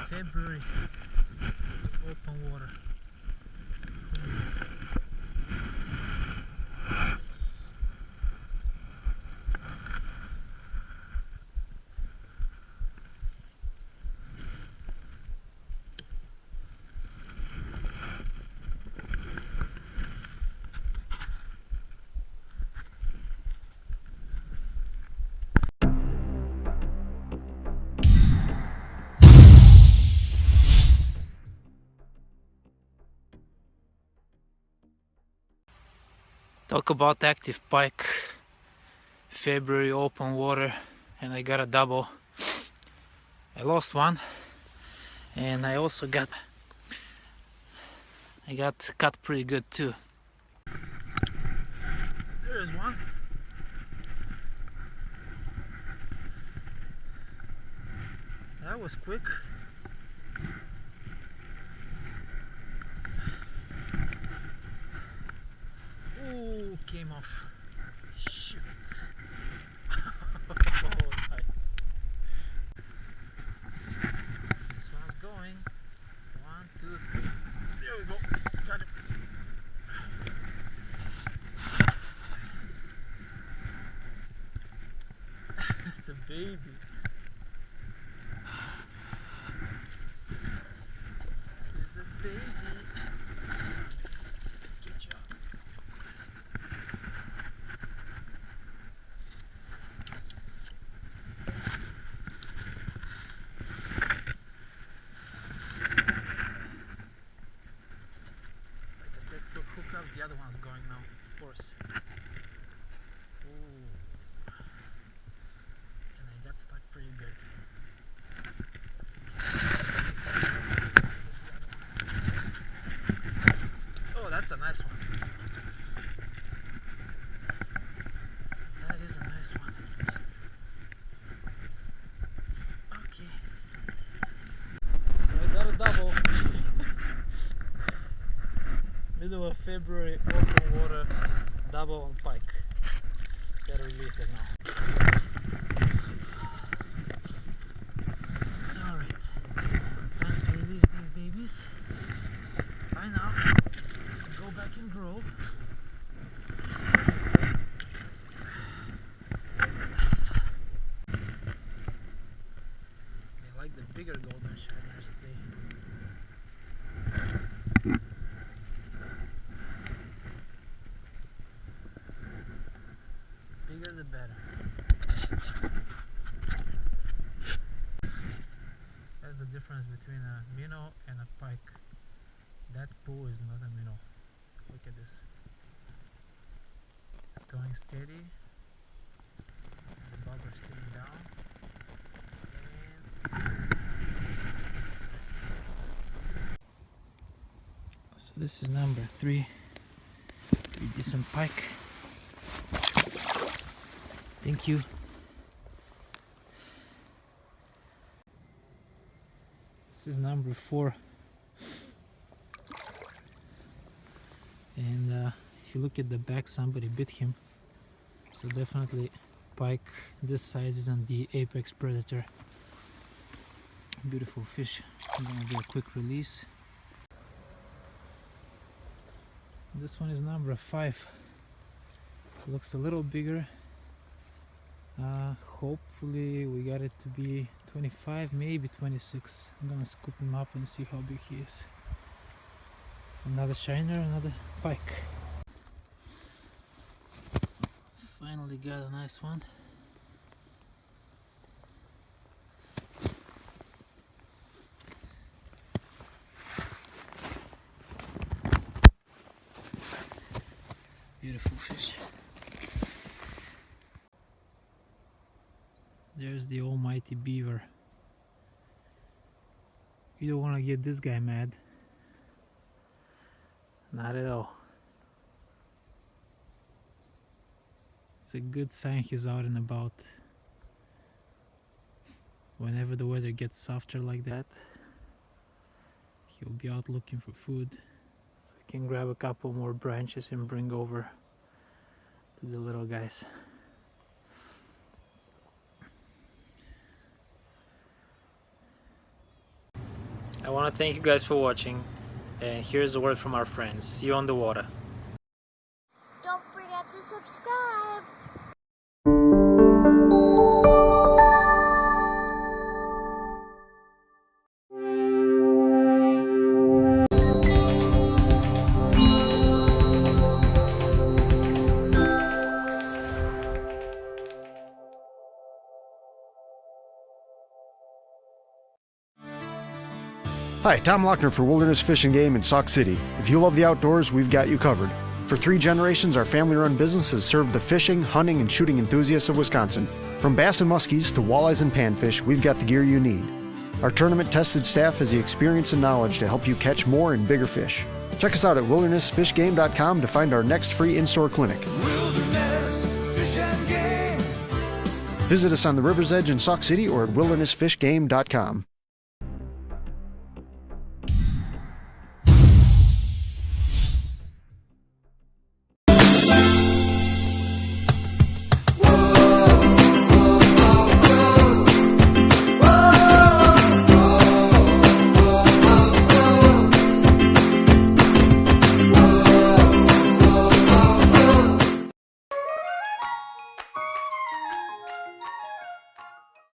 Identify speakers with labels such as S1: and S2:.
S1: February, open water. Talk about active pike. February open water, and I got a double. I lost one, and I also got cut pretty good too. There's one. That was quick. Ooh, came off. Shoot. Oh, nice. This one's going. 1, 2, 3. There we go. Got it. It's a baby. It's a baby. Let's get you out. Hook up, the other one's going now, of course. Ooh. And I got stuck pretty good. Oh, that's a nice one. That is a nice one. Okay. So I got a double. Middle of February, open water, double on pike. Gotta release it now. Alright, time to release these babies. By now, go back and grow. I like the bigger golden shiners today. Bigger the better. That's the difference between a minnow and a pike. That pool is not a minnow. Look at this. It's going steady. The bugs are staying down. And so this is number 3. Pretty decent pike. Thank you. This is number 4. And if you look at the back, somebody bit him. So definitely pike this size isn't the apex predator. Beautiful fish. I'm gonna do a quick release. This one is number 5. Looks a little bigger. Hopefully we got it to be 25, maybe 26. I'm gonna scoop him up and see how big he is. Another shiner, another pike. Finally got a nice one. Beautiful fish. There's the almighty beaver. You don't want to get this guy mad. Not at all. It's a good sign he's out and about. Whenever the weather gets softer like that, he'll be out looking for food. So I can grab a couple more branches and bring over to the little guys. I want to thank you guys for watching, and here's a word from our friends. See you on the water.
S2: Don't forget to subscribe.
S3: Hi, Tom Lochner for Wilderness Fish and Game in Sauk City. If you love the outdoors, we've got you covered. For 3 generations, our family-run business has served the fishing, hunting, and shooting enthusiasts of Wisconsin. From bass and muskies to walleyes and panfish, we've got the gear you need. Our tournament-tested staff has the experience and knowledge to help you catch more and bigger fish. Check us out at wildernessfishgame.com to find our next free in-store clinic.
S4: Wilderness Fish and Game.
S3: Visit us on the River's Edge in Sauk City or at wildernessfishgame.com.